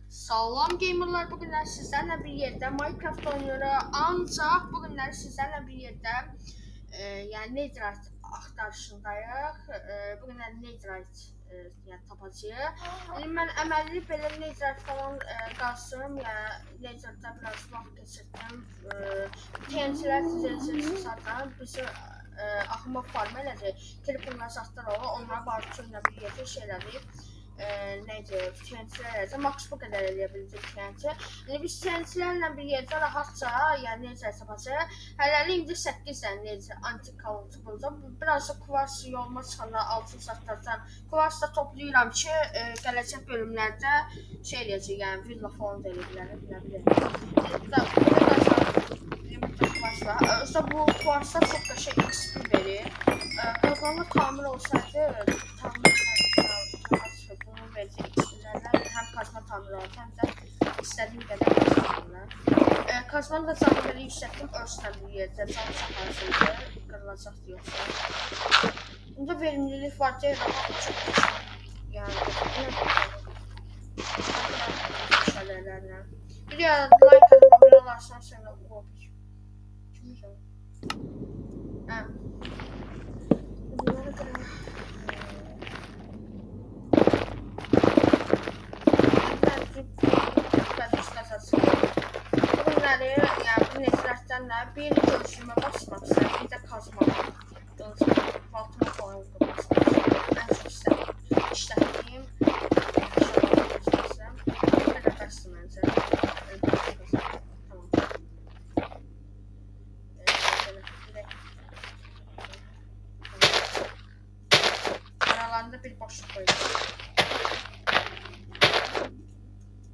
Salam gamerlar, bugünler sizlerle bir yerde Minecraft oynuyoruz. Ancak bugünler sizlerle bir yerde yani Netherite axtarışındayıq. Bugünler Netherite yani tapacağıq. Ben əməlli belə Netherite falan qazdım. Yəni Netherite biraz vaxt keçirdim. TNT'lər sizə satan bizi axıma farm eləcək. Telefonlar satlar olur. Onlara barışçıyla bir yerdə şeyləri neydi? TNT'lər max bu qədər eləyə biləcək TNT. Yəni biz TNT'lərlə bir yerdə rahatca, yəni necə hesablayacaq? Hələlik indi 8 dənə necə antik kalıntı bulacağam. Biraz da kuvars yoluma çıxanda altın satacağam. Kuvars da toplayıram ki, gələcək bölümlərdə şey eləyəcək, yəni villa falan da eləyə bilərəm, nə bilim. İşte bu kuvarslar çok da şey XP verir. Kazanlı tamir olsaydı bunu verecek XP'lerden hem kazma tamir oldu hem de istediğim kadar kazanırlar. Kazmanı da canlıları yükselttim. Örsünden bir yerde can çakarsıydı. Kırılacak diyorsa. Bunda verimlilik var diye rahat çok yani şeylerle. Bir ya like atıp abone olarsan sonra olur. Ha. Bunları yani bu neslerden bir görüşüme basmak istedim, bir de kazmak. Baltıma falan basmak istedim. En çok işlettiğim bir de bastım bence. Tamam. Aralarında bir boşluk koydum.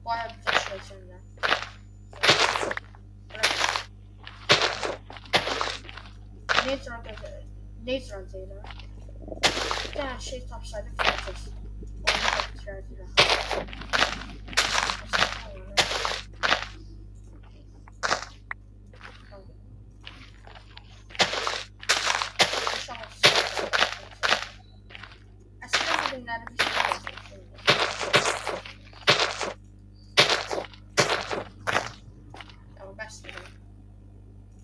Bayağı bir şey içinde. Neutron değil ha. Bir tane şey tapsaydı fiyatız. Onu da bitirerdiler. Eskiden bugünlerde bir şey yapacağım. Tamam, başlayalım.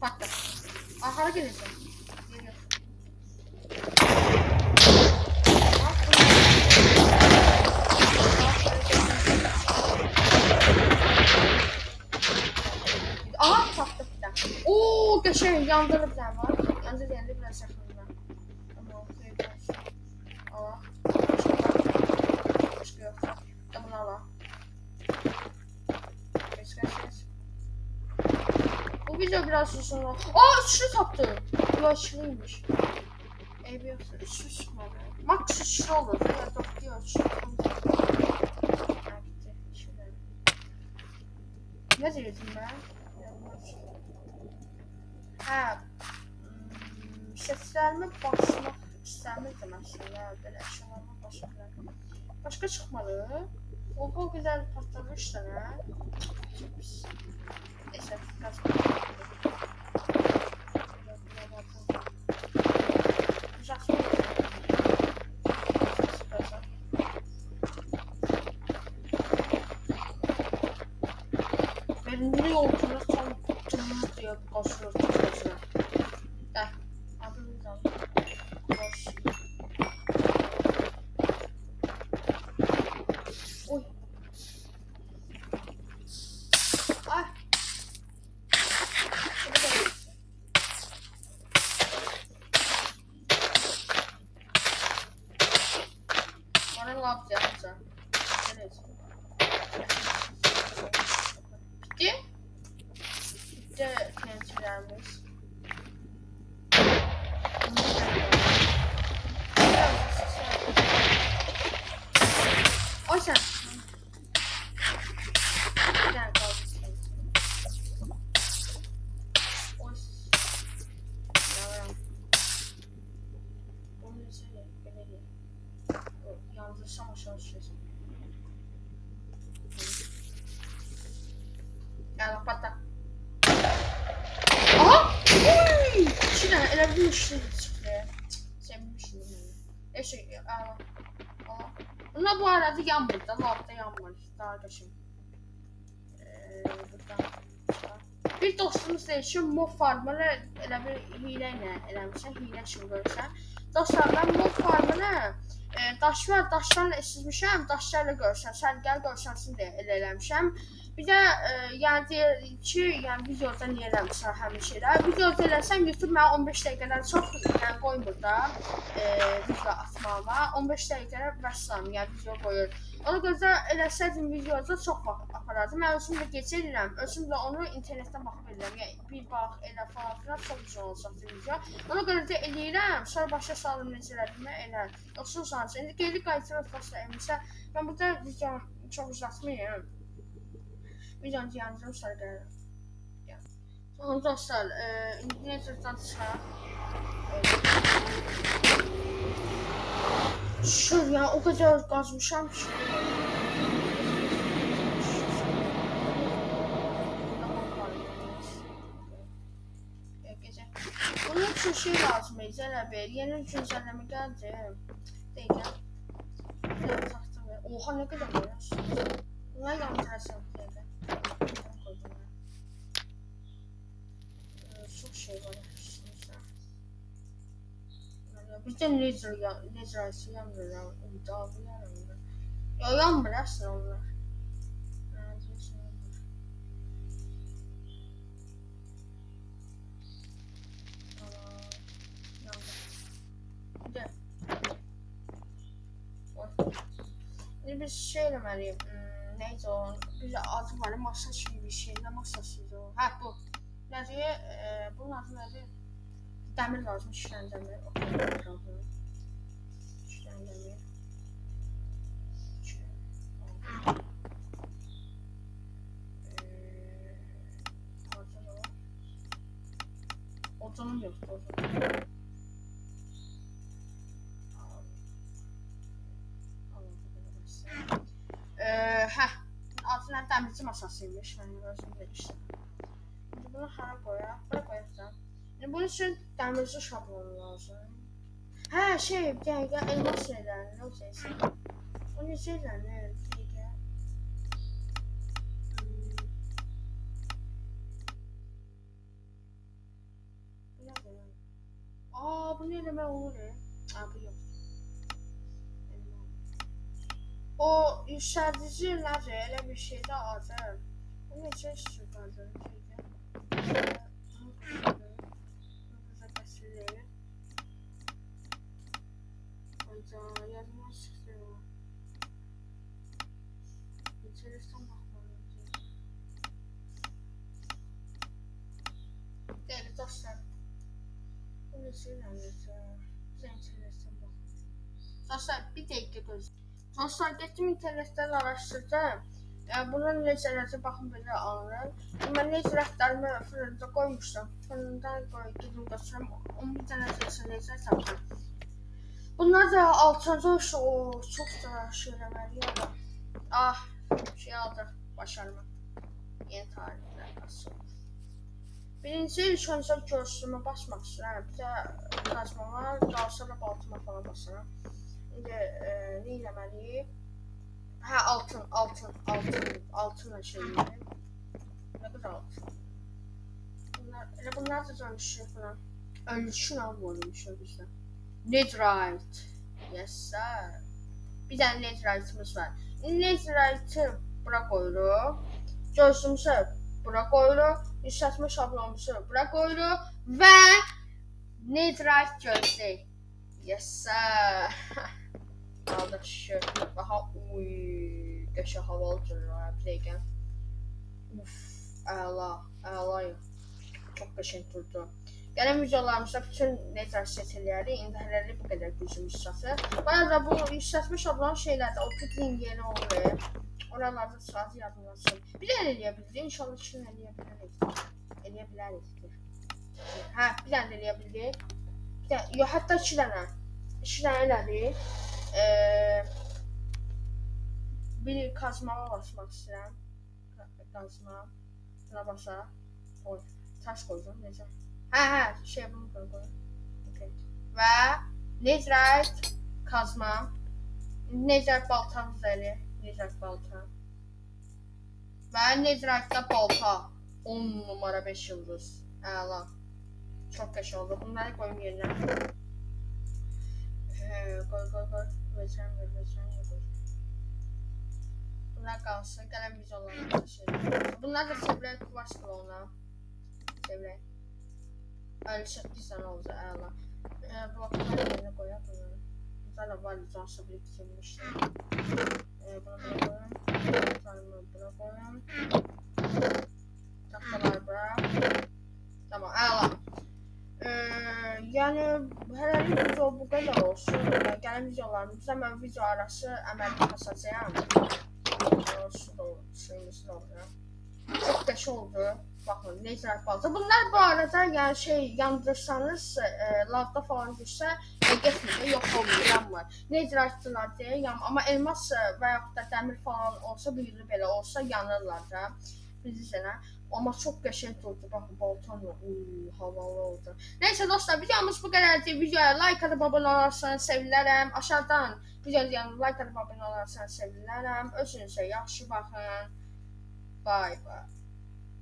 Patla. Aha, geleceğim. Geliyorsun. Aha, patla bir tane. Ooo, geçen yandı bir tane var. Yandı diğerinde biraz yakında. Tamam, koyuyoruz. Allah. Başka yok. Tamam, Allah. Geç. Bu video biraz uzun oldu. Aa, üçlü taptı. Bu üçlüymüş. Bir yoksa üçlü çıkmadı. Max üçlü olur. Ya topluyor üçlü. Ne diyordum ben? Ha. Seslerimi basmak istemedim aslında. Böyle eşyalarımı basmak. Başka çıkmadı. O güzel patlamış da ne? Neyse. Verimli olduğunu tam canımız diyor. Koşuyor. Gel. Adını da koş. Oy. Ay. Bana ne yapacağım sen? Evet. Bitti. Bitti kendisilerimiz. Oy sen. Bir tane kaldı. Oy. Yavrum. Onun üzerine böyle yanlış ama çalışıyorsun. Gel patla. Aha! Uy! Şuna enerji ışığı çıktı. Sevmişim ben. Aa. Bunlar bu arada yanmadı. Lavda yanmadı. Daha geçim. Buradan bir dostumuz deyir ki, mob farmını elə bir hilə ilə eləmişsən, hilə üçün görürsən. Dostlar, mən mob farmını daşlarla eşitmişəm, daşlarla görürsən, sən gəl görsənsin deyə elə eləmişəm. Bir də yəni deyir ki, yəni videoda niyə eləmişsən həmin şeylər. Videoda eləsəm YouTube mənə 15 dəqiqədən çox yəni qoymur da video atmağıma. 15 dəqiqədə vəssalam, yəni video qoyur. Ona görə də eləsəydim videoda çox vaxt aparardım. Mən özüm də gecə edirəm, özüm də onu internetdən baxıb edirəm. Yəni bir bax elə falan filan çox güzel olacaqdı video. Ona görə də eləyirəm, sonra başa salım necə elədim elə. Yoxsa sanırsan, indi geri qayıtırıq dostlar evimizə. Mən burada videonu çox uzatmayayım. Videonun yanacağım sonra gəlirəm. Sonra dostlar, indi necədən çıxaq? Şur ya, o kadar kazmışam ki. Bunun için şey lazım Ecel abi. Yeni güncelleme geldi. Değil. Oha ne kadar var? Bunlar yandırarsam değil. Çok şey var. Bir de laser yanmıyor ya. Umutlu yanmıyor. Ya yanmıyor aslında onlar. Bir de. Bir şey eləməliyim. Neydi o? Bir adı var. Masa gibi bir şey. Ne masasıydı o? Ha bu. Nədir? Bunun adı nədir? Dəmir lazım, şişən dəmir. Şişən dəmir. Odunum yoxdur, odunum. Altından dəmirci masasıymış. Mən özüm vermişdim. Şimdi bunu hara qoyaq? Bura qoyaqsan. Bunun üçün dəmirci şablonu lazım. Hə, şey, bir dəqiqə elmas şeylərini, o şeysin. O ne şeylərini, bir dəqiqə. Bu nədir? Bu nə eləmək olur? Bu yox. O yüksəldici nədir? Elə bir şeydə adı. Bu necə istifadə edir? Yazma çıktı. Telefon bakmalıyım. Değerli dostlar. Bu ne söylenir? Güzel telefon bakmalıyım. Dostlar bir dakika göz. Dostlar getdim internetten araştırdım. Bunun necələrə baxım belə alınır. Mən necə rəftarımı fırında qoymuşdum. Fırından gedim götürüm. 11 dənə necə tapdım. Bunlar da altıncı çok da şey eləməliyəm da. Şey aldıq, başarma. Yeni tarihlər asıl. Birinci ilk öncə görsümə basmaq istəyirəm. Bir də qazma var, daha sonra baltıma falan basıram. İndi nə eləməliyim? Hə, altınla şey eləyim. Nə qədər altın? Bunlar da dönüşür falan. Ölüşün almalıymışım bizdə. Netherite. Yes sir. Bir tane netherite'imiz var. Netherite'ı bura koyuruq. Göğsümüzü bura koyuruq. Yükseltme şablonumuzu bura koyuruq. Və netherite gözləyik. Yes sir. Aldıq şükür. Baxa qəşəng havalı durur bir dəqiqə. Əla. Çox qəşəng durdu. Gələn videolarımızda bütün nether setilləri, indi hələlik bu qədər gücümüz çatır. Bu arada bu yüksəltmə şablon şeylərdə o piklin yeni olur. Oralarda saat yadınlasın. Bir dənə eləyə bildik. İnşallah 2 dənə eləyə bilərik. Eləyə bilərik. Hə, bir dənə eləyə bildik. Yox, hətta 2 dənə. 2 dənə elədik. Bir kazmağa basmaq istəyirəm. Kazma. Buna basa. Oy, taş qoydum, necə? Hə, şey bunu qoyum. Okay. Və netherite kazma. Netherite baltamız da elə. Netherite balta. Və Netherite'da balta 10 numara 5 yıldız. Əla. Çox qəşəng oldu. Bunları qoyum yerinə. Qoy. Veçən qoy. Bunlar qalsın. Gələn videolarına başlayalım. Bunlar da sevilə kvaş klona. Sevilə. 58 dənə olacaq. Əla. Blokları yerinə qoyaq bunları. Bunlar da var. Cansı biriktirmişdir. Bunu bura koyun. Bura koyun. Taxtaları bura. Tamam, əla. Yəni hələlik video bu qədər olsun. Gələn videolarımızda mən video arası əməlli basacağam. Su da şeyimiz də olacaq. Çox qəşəng oldu. Baxın, Netherite balta. Bunlar bu arada yəni yandırsanız, lavda falan düşsə, getmir, yox olmur, yanmır. Netherite'lar deyə amma elmas və yaxud da dəmir falan olsa, büyülü belə olsa yanırlar da. Bilirsən, amma çox qəşəng oldu. Baxın, baltanla havalı oldu. Nəysə dostlar, videomuz bu qədərdir. Videoya like atıb abunə olarsanız sevinilərəm. Aşağıdan videoya like atıb abunə olarsanız sevinilərəm. Özünüzə yaxşı baxın. Bye bye.